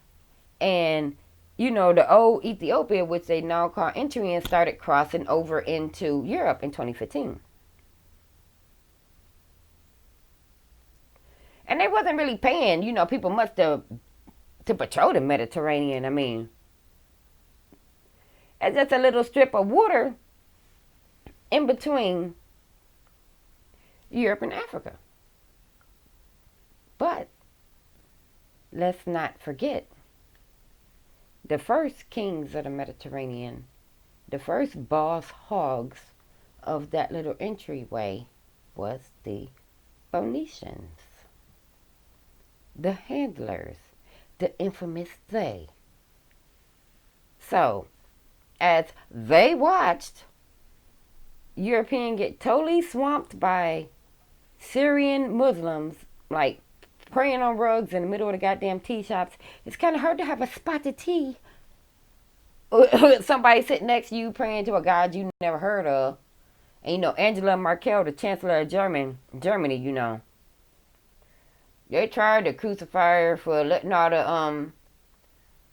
and, the old Ethiopia, which they now call Eritreans, started crossing over into Europe in 2015. And they wasn't really paying, people must have, to patrol the Mediterranean. I mean, it's just a little strip of water in between Europe and Africa. But let's not forget, the first kings of the Mediterranean, the first boss hogs of that little entryway was the Phoenicians, the handlers, the infamous they. So, as they watched European get totally swamped by Syrian Muslims, like praying on rugs in the middle of the goddamn tea shops, it's kind of hard to have a spot of tea with somebody sitting next to you praying to a god you never heard of. And Angela Merkel, the Chancellor of Germany, they tried to crucify her for letting all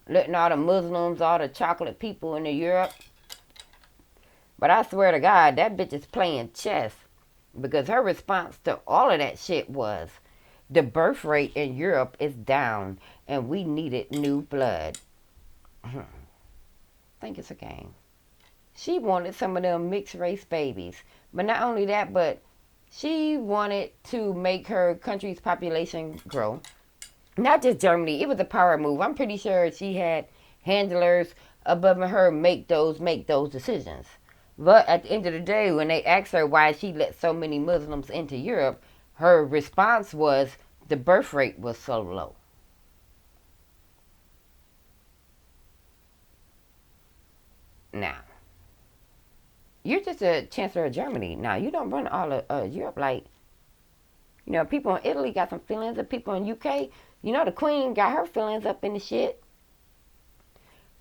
the Muslims, all the chocolate people in Europe. But I swear to God, that bitch is playing chess. Because her response to all of that shit was, the birth rate in Europe is down and we needed new blood. I think it's a game. She wanted some of them mixed race babies. But not only that, but she wanted to make her country's population grow. Not just Germany. It was a power move. I'm pretty sure she had handlers above her make those decisions. But at the end of the day, when they asked her why she let so many Muslims into Europe, her response was the birth rate was so low. Now, you're just a chancellor of Germany. Now, you don't run all of Europe. Like, people in Italy got some feelings, and people in UK, the Queen got her feelings up in the shit.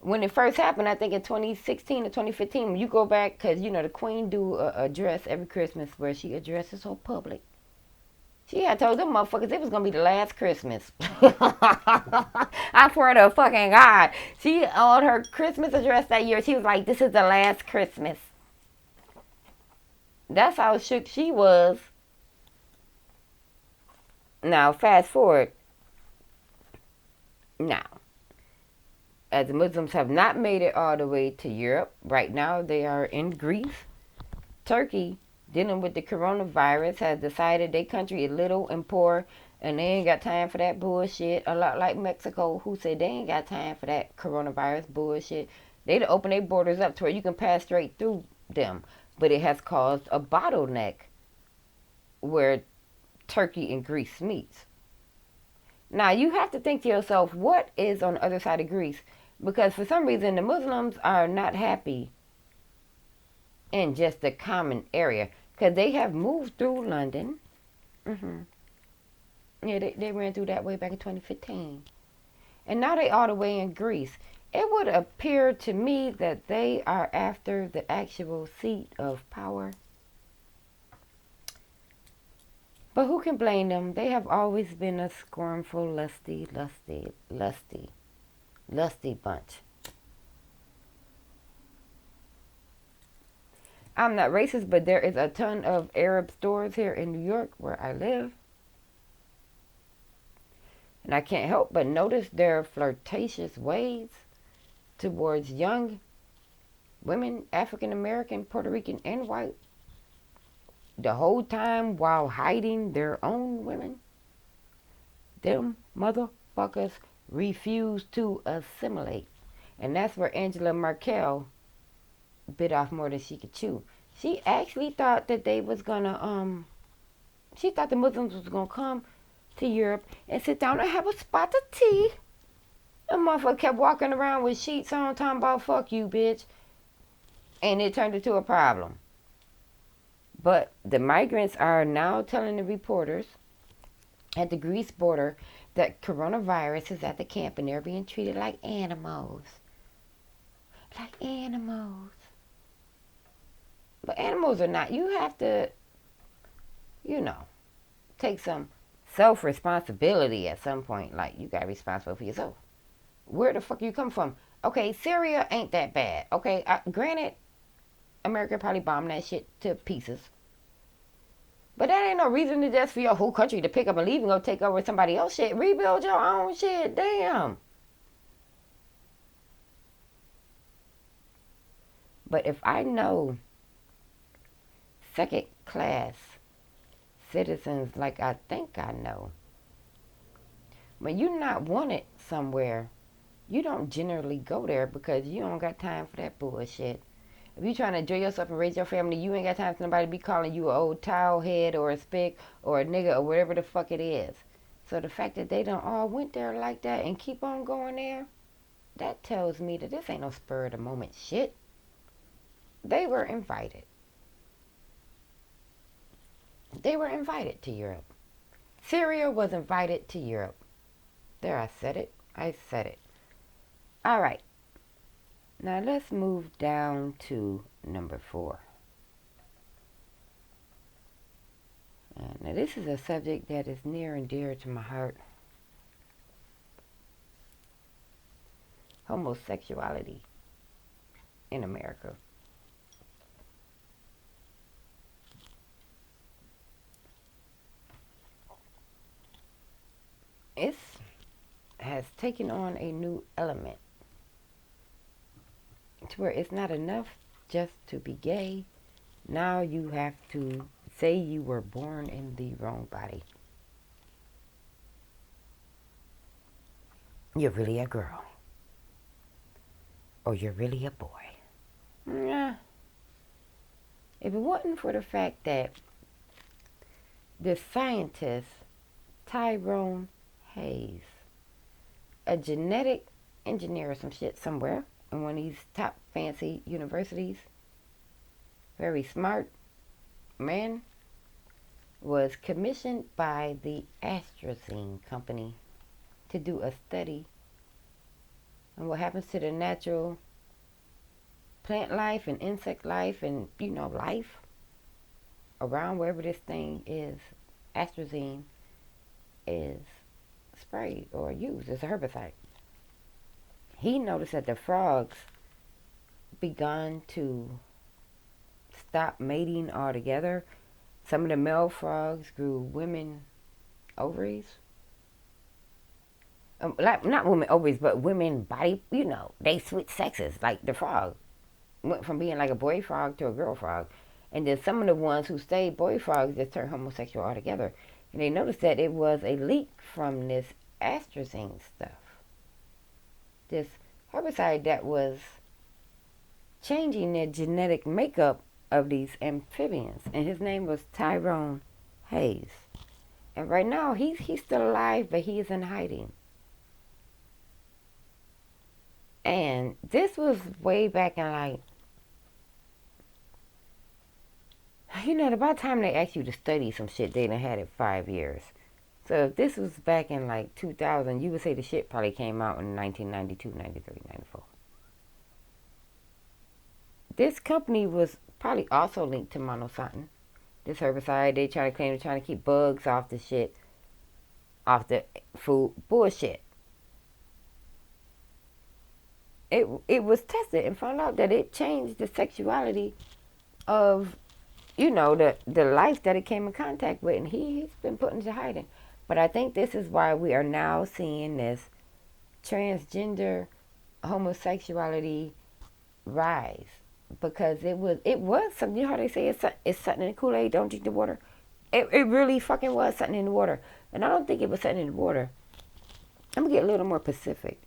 When it first happened, I think in 2016 or 2015, when you go back, because, the Queen do a address every Christmas where she addresses her public. She had told them motherfuckers it was going to be the last Christmas. I swear to fucking God. She, on her Christmas address that year, she was like, this is the last Christmas. That's how shook she was. Now, fast forward. Now, as the Muslims have not made it all the way to Europe. Right now, they are in Greece. Turkey, dealing with the coronavirus, has decided their country is little and poor, and they ain't got time for that bullshit. A lot like Mexico, who said they ain't got time for that coronavirus bullshit. They'd open their borders up to where you can pass straight through them. But it has caused a bottleneck where Turkey and Greece meets. Now, you have to think to yourself, what is on the other side of Greece? Because for some reason, the Muslims are not happy in just the common area. Because they have moved through London. Yeah, they ran through that way back in 2015. And now they all the way in Greece. It would appear to me that they are after the actual seat of power. But who can blame them? They have always been a scornful, lusty bunch. I'm not racist, but there is a ton of Arab stores here in New York where I live. And I can't help but notice their flirtatious ways towards young women, African American, Puerto Rican, and white. The whole time while hiding their own women. Them motherfuckers refuse to assimilate. And that's where Angela Merkel bit off more than she could chew. She actually thought that they was gonna, she thought the Muslims was gonna come to Europe and sit down and have a spot of tea. The motherfucker kept walking around with sheets on, talking about fuck you, bitch. And it turned into a problem. But the migrants are now telling the reporters at the Greece border that coronavirus is at the camp and they're being treated like animals. Like animals. But animals are not. You have to, take some self-responsibility at some point. Like, you got to be responsible for yourself. Where the fuck you come from? Okay, Syria ain't that bad. Okay, granted, America probably bombed that shit to pieces. But that ain't no reason to just for your whole country to pick up and leave and go take over somebody else's shit. Rebuild your own shit. Damn. But if I know second class citizens like I think I know, when you're not wanted somewhere, you don't generally go there because you don't got time for that bullshit. If you trying to enjoy yourself and raise your family, you ain't got time for nobody to be calling you an old towel head or a spick or a nigga or whatever the fuck it is. So the fact that they don't all went there like that and keep on going there, that tells me that this ain't no spur of the moment shit. They were invited. They were invited to Europe. Syria was invited to Europe. There, I said it. I said it. All right. Now let's move down to number 4. Now this is a subject that is near and dear to my heart. Homosexuality in America. It has taken on a new element to where it's not enough just to be gay. Now you have to say you were born in the wrong body. You're really a girl. Or you're really a boy. Nah. If it wasn't for the fact that the scientist Tyrone Hayes, a genetic engineer or some shit somewhere in one of these top fancy universities, very smart man, was commissioned by the AstraZeneca company to do a study on what happens to the natural plant life and insect life and, life around wherever this thing is, AstraZeneca, is sprayed or used as a herbicide. He noticed that the frogs begun to stop mating altogether. Some of the male frogs grew women ovaries. not women ovaries, but women body. They switch sexes. Like the frog went from being like a boy frog to a girl frog, and then some of the ones who stayed boy frogs just turned homosexual altogether. And they noticed that it was a leak from this astrazine stuff, this herbicide that was changing the genetic makeup of these amphibians. And his name was Tyrone Hayes. And right now he's still alive, but he is in hiding. And this was way back in by the time they asked you to study some shit, they done had it 5 years. So if this was back in 2000, you would say the shit probably came out in 1992, 93, 94. This company was probably also linked to Monsanto. This herbicide, they try to claim they're trying to keep bugs off the shit, off the food. Bullshit. It was tested and found out that it changed the sexuality of the life that it came in contact with, and he's been put into hiding. But I think this is why we are now seeing this transgender homosexuality rise, because it was something. You know how they say it's something in the Kool-Aid, don't drink the water. It really fucking was something in the water, and I don't think it was something in the water. I'm gonna get a little more specific.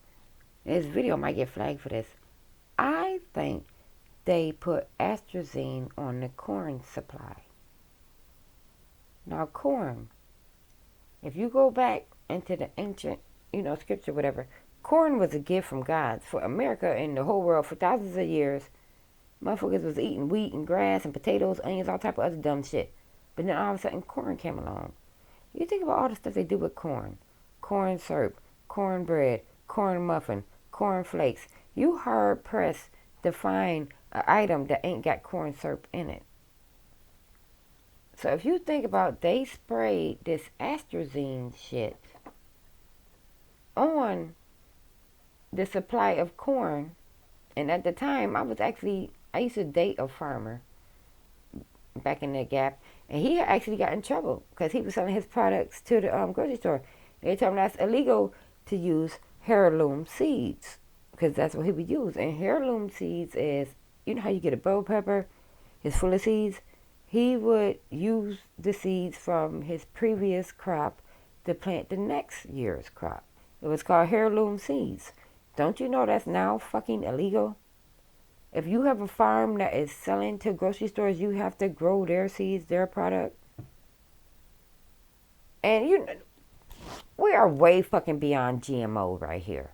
This video might get flagged for this. I think they put astrazine on the corn supply. Now, corn, if you go back into the ancient, scripture, whatever, corn was a gift from God for America and the whole world for thousands of years. Motherfuckers was eating wheat and grass and potatoes, onions, all type of other dumb shit. But then all of a sudden, corn came along. You think about all the stuff they do with corn. Corn syrup, corn bread, corn muffin, corn flakes. You hard pressed to find an item that ain't got corn syrup in it. So if you think about, they sprayed this astrazine shit on the supply of corn. And at the time, I used to date a farmer back in the Gap, and he actually got in trouble because he was selling his products to the grocery store. They told him that's illegal to use heirloom seeds, because that's what he would use. And heirloom seeds is, you know how you get a bell pepper, it's full of seeds? He would use the seeds from his previous crop to plant the next year's crop. It was called heirloom seeds. Don't you know that's now fucking illegal? If you have a farm that is selling to grocery stores, you have to grow their seeds, their product. And we are way fucking beyond GMO right here.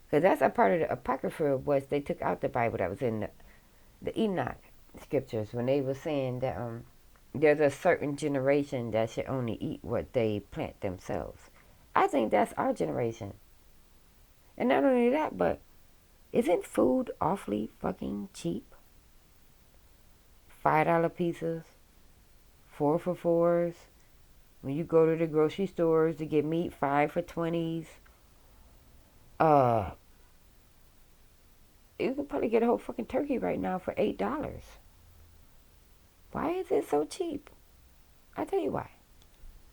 Because that's a part of the Apocrypha, was they took out the Bible that was in the Enoch scriptures, when they were saying that there's a certain generation that should only eat what they plant themselves. I think that's our generation. And not only that, but isn't food awfully fucking cheap? $5 pizzas, 4 for 4s. When you go to the grocery stores to get meat, 5 for 20s. You could probably get a whole fucking turkey right now for $8. Why is it so cheap? I'll tell you why.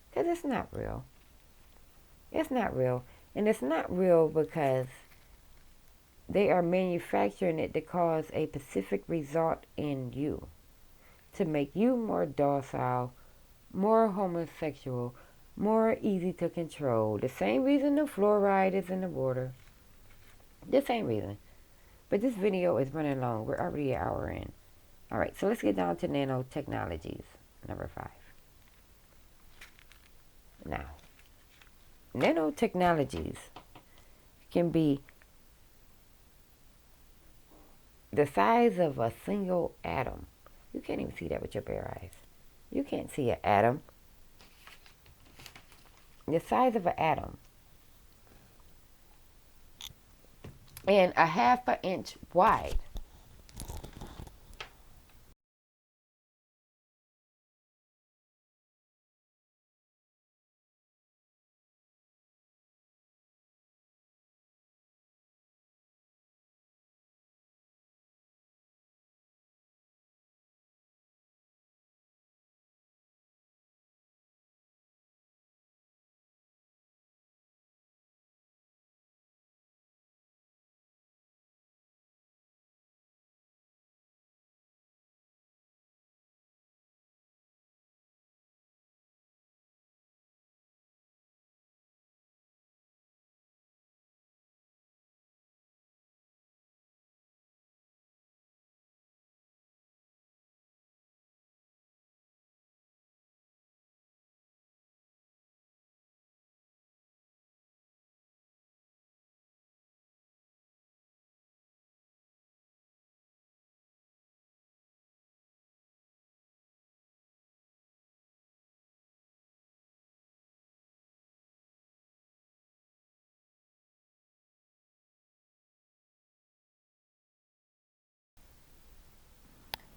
Because it's not real. It's not real. And it's not real because they are manufacturing it to cause a specific result in you. To make you more docile, more homosexual, more easy to control. The same reason the fluoride is in the water. The same reason. But this video is running long. We're already an hour in. Alright, so let's get down to nanotechnologies. Number 5. Now, nanotechnologies can be the size of a single atom. You can't even see that with your bare eyes. You can't see an atom. The size of an atom. And a half an inch wide.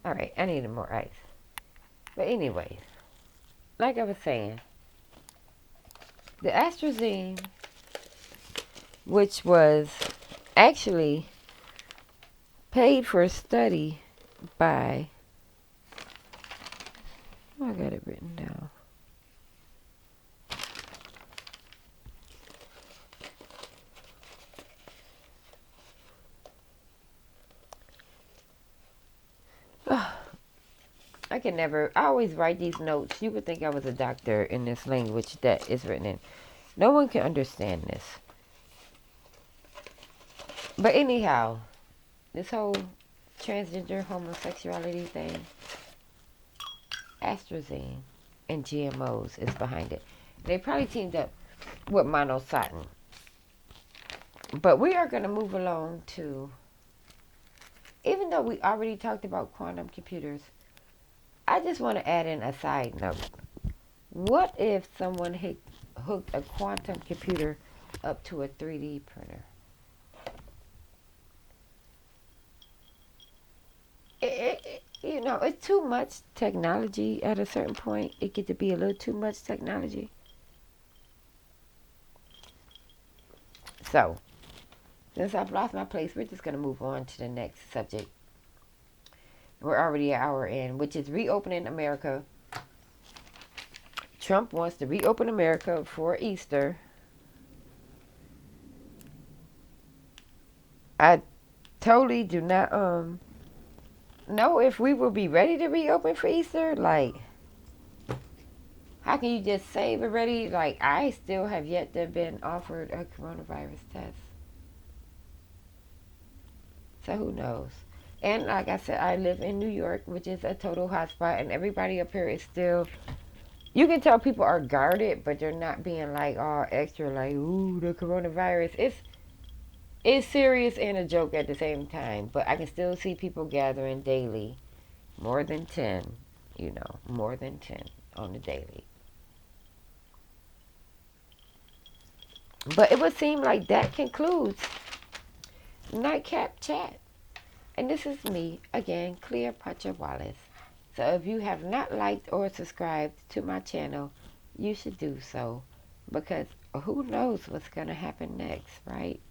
Alright, I needed more ice. But anyways, like I was saying, the astrazine, which was actually paid for a study by, oh, I got it written down. I always write these notes. You would think I was a doctor in this language that is written in. No one can understand this. But anyhow, this whole transgender homosexuality thing, astrazine and GMOs is behind it. They probably teamed up with monocytin. But we are going to move along to, even though we already talked about quantum computers, I just want to add in a side note. What if someone hooked a quantum computer up to a 3D printer? It's too much technology at a certain point. It gets to be a little too much technology. So, since I've lost my place, we're just going to move on to the next subject. We're already an hour in, which is reopening America. Trump wants to reopen America for Easter. I totally do not know if we will be ready to reopen for Easter. Like, how can you just say we're ready? Like, I still have yet to have been offered a coronavirus test. So who knows? And like I said, I live in New York, which is a total hotspot, and everybody up here is still, you can tell people are guarded, but they're not being like all extra like, ooh, the coronavirus. It's serious and a joke at the same time, but I can still see people gathering daily. More than 10, more than 10 on the daily. But it would seem like that concludes Nightcap Chat. And this is me, again, Cleopatra Wallace. So if you have not liked or subscribed to my channel, you should do so. Because who knows what's going to happen next, right?